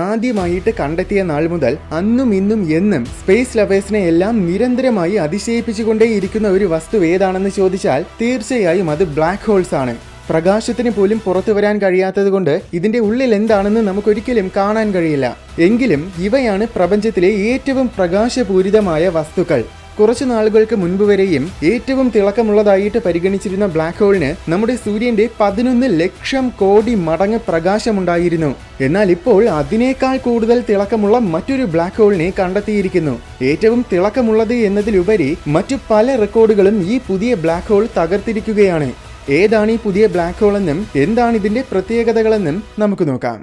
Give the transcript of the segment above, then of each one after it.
ആദ്യമായിട്ട് കണ്ടെത്തിയ നാൾ മുതൽ അന്നും ഇന്നും എന്നും സ്പേസ് ലവേഴ്സിനെ എല്ലാം നിരന്തരമായി അതിശയിപ്പിച്ചുകൊണ്ടേയിരിക്കുന്ന ഒരു വസ്തു ഏതാണെന്ന് ചോദിച്ചാൽ തീർച്ചയായും അത് ബ്ലാക്ക് ഹോൾസ് ആണ്. പ്രകാശത്തിന് പോലും പുറത്തു വരാൻ കഴിയാത്തതുകൊണ്ട് ഇതിന്റെ ഉള്ളിൽ എന്താണെന്ന് നമുക്കൊരിക്കലും കാണാൻ കഴിയില്ല. എങ്കിലും ഇവയാണ് പ്രപഞ്ചത്തിലെ ഏറ്റവും പ്രകാശപൂരിതമായ വസ്തുക്കൾ. കുറച്ചു നാളുകൾക്ക് മുൻപ് വരെയും ഏറ്റവും തിളക്കമുള്ളതായിട്ട് പരിഗണിച്ചിരുന്ന ബ്ലാക്ക് ഹോളിന് നമ്മുടെ സൂര്യന്റെ 11 ലക്ഷം കോടി മടങ്ങ് പ്രകാശമുണ്ടായിരുന്നു. എന്നാൽ ഇപ്പോൾ അതിനേക്കാൾ കൂടുതൽ തിളക്കമുള്ള മറ്റൊരു ബ്ലാക്ക് ഹോളിനെ കണ്ടെത്തിയിരിക്കുന്നു. ഏറ്റവും തിളക്കമുള്ളത് എന്നതിലുപരി മറ്റു പല റെക്കോർഡുകളും ഈ പുതിയ ബ്ലാക്ക് ഹോൾ തകർത്തിരിക്കുകയാണ്. ഏതാണ് ഈ പുതിയ ബ്ലാക്ക് ഹോൾ എന്നും എന്താണ് ഇതിന്റെ പ്രത്യേകതകളെന്നും നമുക്ക് നോക്കാം.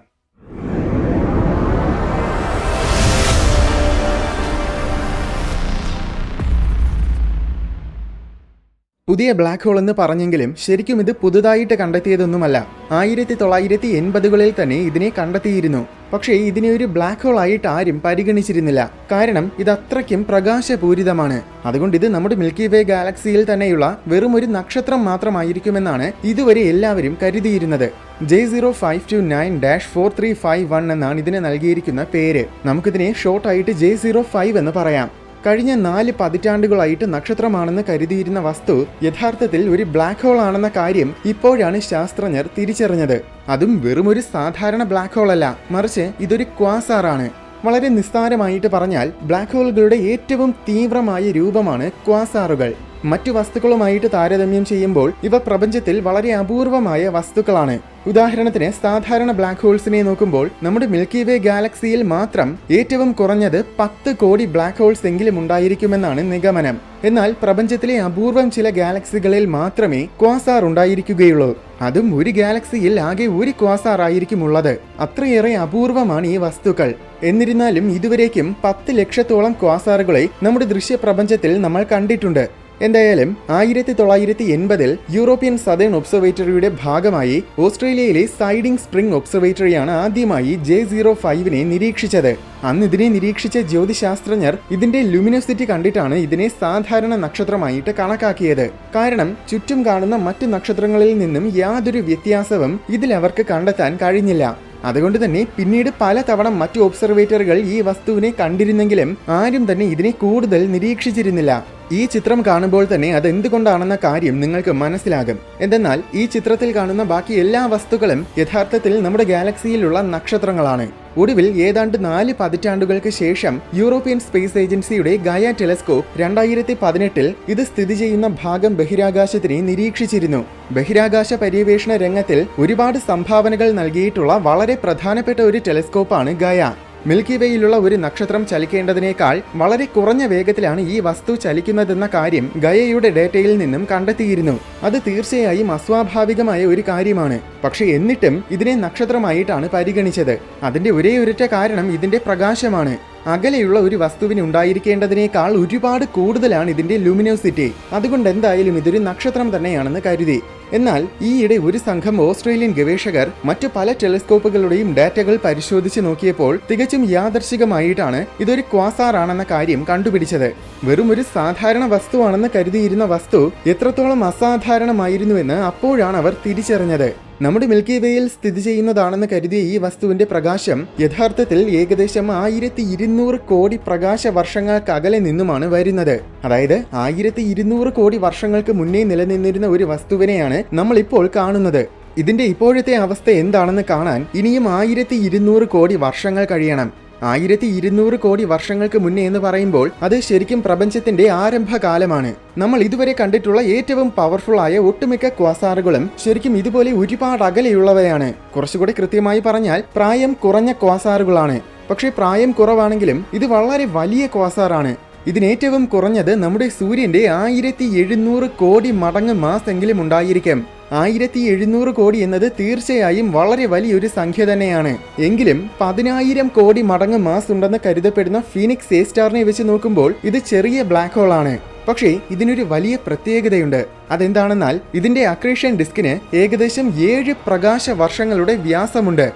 പുതിയ ബ്ലാക്ക് ഹോൾ എന്ന് പറഞ്ഞെങ്കിലും ശരിക്കും ഇത് പുതുതായിട്ട് കണ്ടെത്തിയതൊന്നുമല്ല. 1980കളിൽ തന്നെ ഇതിനെ കണ്ടെത്തിയിരുന്നു. പക്ഷേ ഇതിനെ ഒരു ബ്ലാക്ക് ഹോൾ ആയിട്ട് ആരും പരിഗണിച്ചിരുന്നില്ല. കാരണം ഇത് അത്രയ്ക്കും പ്രകാശപൂരിതമാണ്. അതുകൊണ്ട് ഇത് നമ്മുടെ മിൽക്കി വേ ഗാലക്സിയിൽ തന്നെയുള്ള വെറും ഒരു നക്ഷത്രം മാത്രമായിരിക്കുമെന്നാണ് ഇതുവരെ എല്ലാവരും കരുതിയിരുന്നത്. J0529-4351 എന്നാണ് ഇതിന് നൽകിയിരിക്കുന്ന പേര്. നമുക്കിതിനെ ഷോർട്ടായിട്ട് J05 എന്ന് പറയാം. കഴിഞ്ഞ 4 പതിറ്റാണ്ടുകളായിട്ട് നക്ഷത്രമാണെന്ന് കരുതിയിരുന്ന വസ്തു യഥാർത്ഥത്തിൽ ഒരു ബ്ലാക്ക് ഹോൾ ആണെന്ന കാര്യം ഇപ്പോഴാണ് ശാസ്ത്രജ്ഞർ തിരിച്ചറിഞ്ഞത്. അതും വെറുമൊരു സാധാരണ ബ്ലാക്ക് ഹോൾ അല്ല, മറിച്ച് ഇതൊരു ക്വാസാർ ആണ്. വളരെ നിസ്സാരമായിട്ട് പറഞ്ഞാൽ ബ്ലാക്ക് ഹോളുകളുടെ ഏറ്റവും തീവ്രമായ രൂപമാണ് ക്വാസാറുകൾ. മറ്റു വസ്തുക്കളുമായിട്ട് താരതമ്യം ചെയ്യുമ്പോൾ ഇവ പ്രപഞ്ചത്തിൽ വളരെ അപൂർവമായ വസ്തുക്കളാണ്. ഉദാഹരണത്തിന് സാധാരണ ബ്ലാക്ക് ഹോൾസിനെ നോക്കുമ്പോൾ നമ്മുടെ മിൽക്കി വേ ഗാലക്സിയിൽ മാത്രം ഏറ്റവും കുറഞ്ഞത് 10 കോടി ബ്ലാക്ക് ഹോൾസ് എങ്കിലും ഉണ്ടായിരിക്കുമെന്നാണ് നിഗമനം. എന്നാൽ പ്രപഞ്ചത്തിലെ അപൂർവം ചില ഗാലക്സികളിൽ മാത്രമേ ക്വാസാർ ഉണ്ടായിരിക്കുകയുള്ളൂ. അതും ഒരു ഗാലക്സിയിൽ ആകെ ഒരു ക്വാസാർ ആയിരിക്കും ഉള്ളത്. അത്രയേറെ അപൂർവമാണ് ഈ വസ്തുക്കൾ. എന്നിരുന്നാലും ഇതുവരേക്കും 10 ലക്ഷത്തോളം ക്വാസാറുകളെ നമ്മുടെ ദൃശ്യപ്രപഞ്ചത്തിൽ നമ്മൾ കണ്ടിട്ടുണ്ട്. എന്തായാലും 1980-ൽ യൂറോപ്യൻ സദേൺ ഒബ്സർവേറ്ററിയുടെ ഭാഗമായി ഓസ്ട്രേലിയയിലെ സൈഡിംഗ് സ്പ്രിംഗ് ഒബ്സർവേറ്ററിയാണ് ആദ്യമായി J05നെ നിരീക്ഷിച്ചത്. അന്ന് ഇതിനെ നിരീക്ഷിച്ച ജ്യോതിശാസ്ത്രജ്ഞർ ഇതിന്റെ ലുമിനോസിറ്റി കണ്ടിട്ടാണ് ഇതിനെ സാധാരണ നക്ഷത്രമായിട്ട് കണക്കാക്കിയത്. കാരണം ചുറ്റും കാണുന്ന മറ്റു നക്ഷത്രങ്ങളിൽ നിന്നും യാതൊരു വ്യത്യാസവും ഇതിൽ അവർക്ക് കണ്ടെത്താൻ കഴിഞ്ഞില്ല. അതുകൊണ്ട് തന്നെ പിന്നീട് പലതവണ മറ്റു ഒബ്സർവേറ്ററുകൾ ഈ വസ്തുവിനെ കണ്ടിരുന്നെങ്കിലും ആരും തന്നെ ഇതിനെ കൂടുതൽ നിരീക്ഷിച്ചിരുന്നില്ല. ഈ ചിത്രം കാണുമ്പോൾ തന്നെ അത് എന്തുകൊണ്ടാണെന്ന കാര്യം നിങ്ങൾക്ക് മനസ്സിലാകും. എന്തെന്നാൽ ഈ ചിത്രത്തിൽ കാണുന്ന ബാക്കി എല്ലാ വസ്തുക്കളും യഥാർത്ഥത്തിൽ നമ്മുടെ ഗാലക്സിയിലുള്ള നക്ഷത്രങ്ങളാണ്. ഒടുവിൽ ഏതാണ്ട് 4 പതിറ്റാണ്ടുകൾക്ക് ശേഷം യൂറോപ്യൻ സ്പേസ് ഏജൻസിയുടെ ഗയ ടെലസ്കോപ്പ് 2018-ൽ ഇത് സ്ഥിതി ചെയ്യുന്ന ഭാഗം ബഹിരാകാശത്തിനെ നിരീക്ഷിച്ചിരുന്നു. ബഹിരാകാശ പര്യവേഷണ രംഗത്തിൽ ഒരുപാട് സംഭാവനകൾ നൽകിയിട്ടുള്ള വളരെ പ്രധാനപ്പെട്ട ഒരു ടെലസ്കോപ്പാണ് ഗയ. മിൽക്കി വേയിലുള്ള ഒരു നക്ഷത്രം ചലിക്കേണ്ടതിനേക്കാൾ വളരെ കുറഞ്ഞ വേഗത്തിലാണ് ഈ വസ്തു ചലിക്കുന്നതെന്ന കാര്യം ഗയയുടെ ഡേറ്റയിൽ നിന്നും കണ്ടെത്തിയിരുന്നു. അത് തീർച്ചയായും അസ്വാഭാവികമായ ഒരു കാര്യമാണ്. പക്ഷെ എന്നിട്ടും ഇതിനെ നക്ഷത്രമായിട്ടാണ് പരിഗണിച്ചത്. അതിന്റെ ഒരേയൊരൊറ്റ കാരണം ഇതിന്റെ പ്രകാശമാണ്. അകലെയുള്ള ഒരു വസ്തുവിന് ഉണ്ടായിരിക്കേണ്ടതിനേക്കാൾ ഒരുപാട് കൂടുതലാണ് ഇതിന്റെ ലുമിനോസിറ്റി. അതുകൊണ്ട് എന്തായാലും ഇതൊരു നക്ഷത്രം തന്നെയാണെന്ന് കരുതി. എന്നാൽ ഈയിടെ ഒരു സംഘം ഓസ്ട്രേലിയൻ ഗവേഷകർ മറ്റു പല ടെലിസ്കോപ്പുകളുടെയും ഡാറ്റകൾ പരിശോധിച്ച് നോക്കിയപ്പോൾ തികച്ചും യാദർശികമായിട്ടാണ് ഇതൊരു ക്വാസാർ ആണെന്ന കാര്യം കണ്ടുപിടിച്ചത്. വെറും ഒരു സാധാരണ വസ്തുവാണെന്ന് കരുതിയിരുന്ന വസ്തു എത്രത്തോളം അസാധാരണമായിരുന്നുവെന്ന് അപ്പോഴാണ് അവർ തിരിച്ചറിഞ്ഞത്. നമ്മുടെ മിൽക്കി വേയിൽ സ്ഥിതി ചെയ്യുന്നതാണെന്ന് കരുതിയ ഈ വസ്തുവിന്റെ പ്രകാശം യഥാർത്ഥത്തിൽ ഏകദേശം 1200 കോടി പ്രകാശ വർഷങ്ങൾക്കകലെ നിന്നുമാണ് വരുന്നത്. അതായത് 1200 കോടി വർഷങ്ങൾക്ക് മുന്നേ നിലനിന്നിരുന്ന ഒരു വസ്തുവിനെയാണ് നമ്മൾ ഇപ്പോൾ കാണുന്നത്. ഇതിന്റെ ഇപ്പോഴത്തെ അവസ്ഥ എന്താണെന്ന് കാണാൻ ഇനിയും 1200 കോടി വർഷങ്ങൾ കഴിയണം. 1200 കോടി വർഷങ്ങൾക്ക് മുന്നേ എന്ന് പറയുമ്പോൾ അത് ശരിക്കും പ്രപഞ്ചത്തിന്റെ ആരംഭകാലമാണ്. നമ്മൾ ഇതുവരെ കണ്ടിട്ടുള്ള ഏറ്റവും പവർഫുൾ ആയ ഒട്ടുമിക്ക ക്വാസാറുകളും ശരിക്കും ഇതുപോലെ ഒരുപാട് അകലെയുള്ളവയാണ്. കുറച്ചുകൂടി കൃത്യമായി പറഞ്ഞാൽ പ്രായം കുറഞ്ഞ ക്വാസാറുകളാണ്. പക്ഷേ പ്രായം കുറവാണെങ്കിലും ഇത് വളരെ വലിയ ക്വാസാറാണ്. ഇതിനേറ്റവും കുറഞ്ഞത് നമ്മുടെ സൂര്യന്റെ 1700 കോടി മടങ്ങ് മാസ് എങ്കിലും ഉണ്ടായിരിക്കും. 1700 കോടി എന്നത് തീർച്ചയായും വളരെ വലിയൊരു സംഖ്യ തന്നെയാണ്. എങ്കിലും 10,000 കോടി മടങ്ങ് മാസ് ഉണ്ടെന്ന് കരുതപ്പെടുന്ന ഫീനിക്സ് എ സ്റ്റാറിനെ വെച്ച് നോക്കുമ്പോൾ ഇത് ചെറിയ ബ്ലാക്ക് ഹോൾ ആണ്. പക്ഷേ ഇതിനൊരു വലിയ പ്രത്യേകതയുണ്ട്. അതെന്താണെന്നാൽ ഇതിന്റെ അക്രീഷൻ ഡിസ്കിന് ഏകദേശം 7 പ്രകാശ വർഷങ്ങളുടെ വ്യാസമുണ്ട്.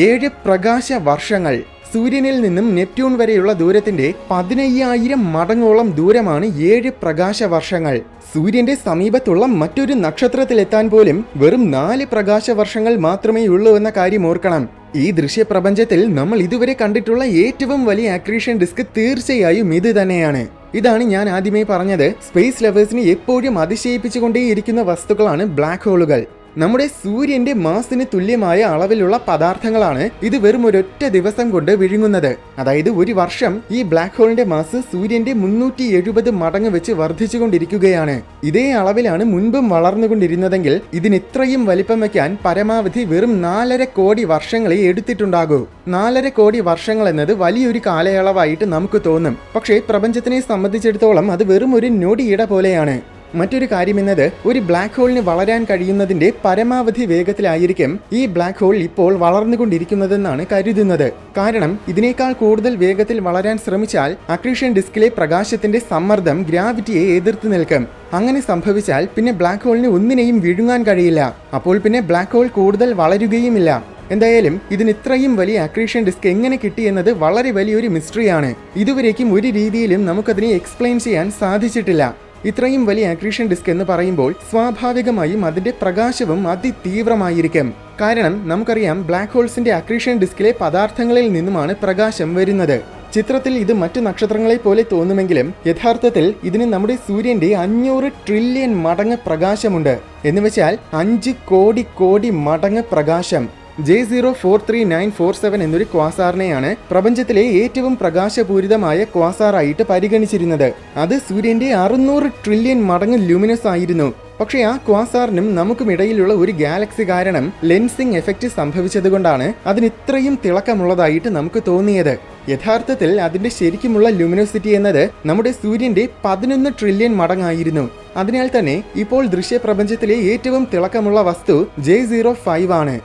7 പ്രകാശ വർഷങ്ങൾ. സൂര്യനിൽ നിന്നും നെപ്റ്റ്യൂൺ വരെയുള്ള ദൂരത്തിന്റെ 15,000 മടങ്ങോളം ദൂരമാണ് 7 പ്രകാശ വർഷങ്ങൾ. സൂര്യന്റെ സമീപത്തുള്ള മറ്റൊരു നക്ഷത്രത്തിലെത്താൻ പോലും വെറും 4 പ്രകാശ വർഷങ്ങൾ മാത്രമേ ഉള്ളൂ എന്ന കാര്യം ഓർക്കണം. ഈ ദൃശ്യപ്രപഞ്ചത്തിൽ നമ്മൾ ഇതുവരെ കണ്ടിട്ടുള്ള ഏറ്റവും വലിയ അക്രീഷൻ ഡിസ്ക് തീർച്ചയായും ഇത് തന്നെയാണ്. ഇതാണ് ഞാൻ ആദ്യമേ പറഞ്ഞത്, സ്പേസ് ലവേഴ്സിനെ എപ്പോഴും അതിശയിപ്പിച്ചുകൊണ്ടേയിരിക്കുന്ന വസ്തുക്കളാണ് ബ്ലാക്ക് ഹോളുകൾ. നമ്മുടെ സൂര്യന്റെ മാസിന് തുല്യമായ അളവിലുള്ള പദാർത്ഥങ്ങളാണ് ഇത് വെറും ഒരൊറ്റ ദിവസം കൊണ്ട് വിഴുങ്ങുന്നത്. അതായത് ഒരു വർഷം ഈ ബ്ലാക്ക് ഹോളിന്റെ മാസ് സൂര്യന്റെ 370 മടങ്ങ് വെച്ച് വർദ്ധിച്ചുകൊണ്ടിരിക്കുകയാണ്. ഇതേ അളവിലാണ് മുൻപും വളർന്നുകൊണ്ടിരുന്നതെങ്കിൽ ഇതിന് ഇത്രയും വലിപ്പം വയ്ക്കാൻ പരമാവധി വെറും 4.5 കോടി വർഷങ്ങളെ എടുത്തിട്ടുണ്ടാകൂ. 4.5 കോടി വർഷങ്ങൾ എന്നത് വലിയൊരു കാലയളവായിട്ട് നമുക്ക് തോന്നും. പക്ഷേ പ്രപഞ്ചത്തിനെ സംബന്ധിച്ചിടത്തോളം അത് വെറും ഒരു ഞൊടിയിട പോലെയാണ്. മറ്റൊരു കാര്യം എന്നത്, ഒരു ബ്ലാക്ക് ഹോളിന് വളരാൻ കഴിയുന്നതിന്റെ പരമാവധി വേഗത്തിലായിരിക്കും ഈ ബ്ലാക്ക് ഹോൾ ഇപ്പോൾ വളർന്നുകൊണ്ടിരിക്കുന്നതെന്നാണ് കരുതുന്നത്. കാരണം ഇതിനേക്കാൾ കൂടുതൽ വേഗത്തിൽ വളരാൻ ശ്രമിച്ചാൽ അക്രീഷൻ ഡിസ്കിലെ പ്രകാശത്തിന്റെ സമ്മർദ്ദം ഗ്രാവിറ്റിയെ എതിർത്ത് നിൽക്കും. അങ്ങനെ സംഭവിച്ചാൽ പിന്നെ ബ്ലാക്ക് ഹോളിന് ഒന്നിനെയും വിഴുങ്ങാൻ കഴിയില്ല. അപ്പോൾ പിന്നെ ബ്ലാക്ക് ഹോൾ കൂടുതൽ വളരുകയുമില്ല. എന്തായാലും ഇതിന് ഇത്രയും വലിയ അക്രീഷൻ ഡിസ്ക് എങ്ങനെ കിട്ടിയെന്നത് വളരെ വലിയൊരു മിസ്റ്ററിയാണ്. ഇതുവരേക്കും ഒരു രീതിയിലും നമുക്കതിനെ എക്സ്പ്ലെയിൻ ചെയ്യാൻ സാധിച്ചിട്ടില്ല. ഇത്രയും വലിയ അക്രീഷൻ ഡിസ്ക് എന്ന് പറയുമ്പോൾ സ്വാഭാവികമായും അതിന്റെ പ്രകാശവും അതിതീവ്രമായിരിക്കും. കാരണം നമുക്കറിയാം, ബ്ലാക്ക് ഹോൾസിന്റെ അക്രീഷൻ ഡിസ്കിലെ പദാർത്ഥങ്ങളിൽ നിന്നുമാണ് പ്രകാശം വരുന്നത്. ചിത്രത്തിൽ ഇത് മറ്റു നക്ഷത്രങ്ങളെ പോലെ തോന്നുമെങ്കിലും യഥാർത്ഥത്തിൽ ഇതിന് നമ്മുടെ സൂര്യന്റെ 500 ട്രില്യൺ മടങ്ങ് പ്രകാശമുണ്ട്. എന്നുവെച്ചാൽ 5 കോടി മടങ്ങ് പ്രകാശം. J043947 എന്നൊരു ക്വാസാറിനെയാണ് പ്രപഞ്ചത്തിലെ ഏറ്റവും പ്രകാശപൂരിതമായ ക്വാസാറായിട്ട് പരിഗണിച്ചിരുന്നത്. അത് സൂര്യന്റെ 600 ട്രില്യൺ മടങ്ങ് ലൂമിനസ് ആയിരുന്നു. പക്ഷേ ആ ക്വാസാറിനും നമുക്കുമിടയിലുള്ള ഒരു ഗാലക്സി കാരണം ലെൻസിംഗ് എഫക്റ്റ് സംഭവിച്ചതുകൊണ്ടാണ് അതിന് ഇത്രയും തിളക്കമുള്ളതായിട്ട് നമുക്ക് തോന്നിയത്. യഥാർത്ഥത്തിൽ അതിന്റെ ശരിക്കുമുള്ള ലൂമിനോസിറ്റി എന്നത് നമ്മുടെ സൂര്യന്റെ 11 ട്രില്യൺ മടങ്ങായിരുന്നു. അതിനാൽ തന്നെ ഇപ്പോൾ ദൃശ്യപ്രപഞ്ചത്തിലെ ഏറ്റവും തിളക്കമുള്ള വസ്തു J05 ആണ്.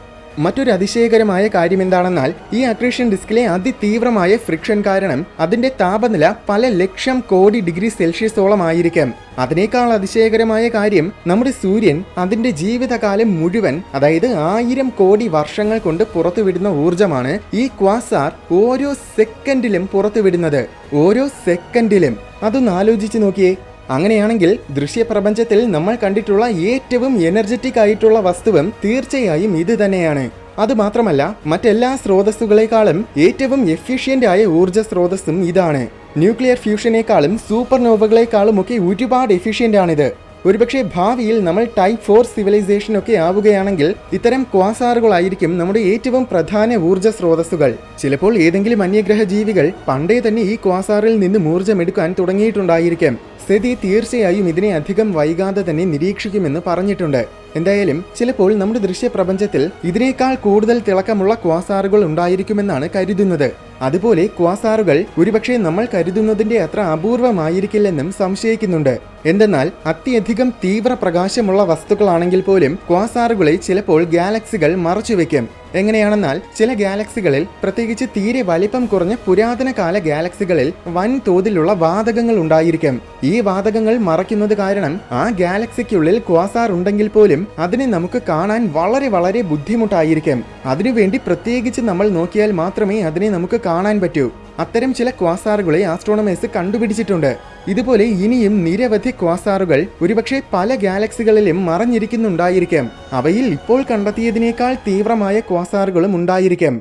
മറ്റൊരു അതിശയകരമായ കാര്യം എന്താണെന്നാൽ, ഈ അക്രീഷൻ ഡിസ്കിലെ അതിതീവ്രമായ ഫ്രിക്ഷൻ കാരണം അതിന്റെ താപനില പല ലക്ഷം കോടി ഡിഗ്രി സെൽഷ്യസോളം ആയിരിക്കും. അതിനേക്കാൾ അതിശയകരമായ കാര്യം, നമ്മുടെ സൂര്യൻ അതിന്റെ ജീവിതകാലം മുഴുവൻ, അതായത് 1000 കോടി വർഷങ്ങൾ കൊണ്ട് പുറത്തുവിടുന്ന ഊർജമാണ് ഈ ക്വാസാർ ഓരോ സെക്കൻഡിലും പുറത്തുവിടുന്നത്. ഓരോ സെക്കൻഡിലും. അതൊന്ന് ആലോചിച്ച് നോക്കിയേ. അങ്ങനെയാണെങ്കിൽ ദൃശ്യപ്രപഞ്ചത്തിൽ നമ്മൾ കണ്ടിട്ടുള്ള ഏറ്റവും എനർജറ്റിക് ആയിട്ടുള്ള വസ്തുവും തീർച്ചയായും ഇത് തന്നെയാണ്. അതുമാത്രമല്ല, മറ്റെല്ലാ സ്രോതസ്സുകളെക്കാളും ഏറ്റവും എഫിഷ്യന്റ് ആയ ഊർജ്ജ സ്രോതസ്സും ഇതാണ്. ന്യൂക്ലിയർ ഫ്യൂഷനേക്കാളും സൂപ്പർനോവകളെക്കാളും ഒക്കെ ഒരുപാട് എഫിഷ്യന്റ് ആണിത്. ഒരുപക്ഷെ ഭാവിയിൽ നമ്മൾ ടൈപ്പ് 4 സിവിലൈസേഷൻ ഒക്കെ ആവുകയാണെങ്കിൽ ഇത്തരം ക്വാസാറുകളായിരിക്കും നമ്മുടെ ഏറ്റവും പ്രധാന ഊർജ്ജ സ്രോതസ്സുകൾ. ചിലപ്പോൾ ഏതെങ്കിലും അന്യഗ്രഹ ജീവികൾ പണ്ടേ തന്നെ ഈ ക്വാസാറിൽ നിന്ന് ഊർജ്ജമെടുക്കാൻ തുടങ്ങിയിട്ടുണ്ടായിരിക്കും. സെതി തീർച്ചയായും ഇതിനെ അധികം വൈകാതെ തന്നെ നിരീക്ഷിക്കുമെന്ന് പറഞ്ഞിട്ടുണ്ട്. എന്തായാലും ചിലപ്പോൾ നമ്മുടെ ദൃശ്യപ്രപഞ്ചത്തിൽ ഇതിനേക്കാൾ കൂടുതൽ തിളക്കമുള്ള ക്വാസാറുകൾ ഉണ്ടായിരിക്കുമെന്നാണ് കരുതുന്നത്. അതുപോലെ ക്വാസാറുകൾ ഒരുപക്ഷെ നമ്മൾ കരുതുന്നതിന്റെ അത്ര അപൂർവമായിരിക്കില്ലെന്നും സംശയിക്കുന്നുണ്ട്. എന്തെന്നാൽ അത്യധികം തീവ്ര പ്രകാശമുള്ള വസ്തുക്കളാണെങ്കിൽ പോലും ക്വാസാറുകളെ ചിലപ്പോൾ ഗാലക്സികൾ മറച്ചുവെക്കും. എങ്ങനെയാണെന്നാൽ, ചില ഗാലക്സികളിൽ, പ്രത്യേകിച്ച് തീരെ വലിപ്പം കുറഞ്ഞ പുരാതന കാല ഗാലക്സികളിൽ വൻതോതിലുള്ള വാതകങ്ങൾ ഉണ്ടായിരിക്കും. ഈ വാതകങ്ങൾ മറയ്ക്കുന്നത് കാരണം ആ ഗാലക്സിക്കുള്ളിൽ ക്വാസാർ ഉണ്ടെങ്കിൽ പോലും അതിനെ നമുക്ക് കാണാൻ വളരെ ബുദ്ധിമുട്ടായിരിക്കും. അതിനുവേണ്ടി പ്രത്യേകിച്ച് നമ്മൾ നോക്കിയാൽ മാത്രമേ അതിനെ നമുക്ക് കാണാൻ പറ്റൂ. അത്തരം ചില ക്വാസാറുകളെ ആസ്ട്രോണമേഴ്സ് കണ്ടുപിടിച്ചിട്ടുണ്ട്. ഇതുപോലെ ഇനിയും നിരവധി ക്വാസാറുകൾ ഒരുപക്ഷെ പല ഗാലക്സികളിലും മറഞ്ഞിരിക്കുന്നുണ്ടായിരിക്കും. അവയിൽ ഇപ്പോൾ കണ്ടെത്തിയതിനേക്കാൾ തീവ്രമായ ക്വാസാറുകളും ഉണ്ടായിരിക്കും.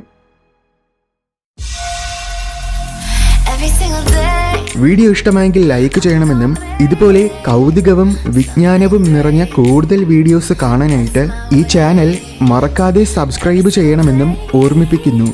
വീഡിയോ ഇഷ്ടമായെങ്കിൽ ലൈക്ക് ചെയ്യണമെന്നും ഇതുപോലെ കൗതുകവും വിജ്ഞാനവും നിറഞ്ഞ കൂടുതൽ വീഡിയോസ് കാണാനായിട്ട് ഈ ചാനൽ മറക്കാതെ സബ്സ്ക്രൈബ് ചെയ്യണമെന്നും ഓർമ്മിപ്പിക്കുന്നു.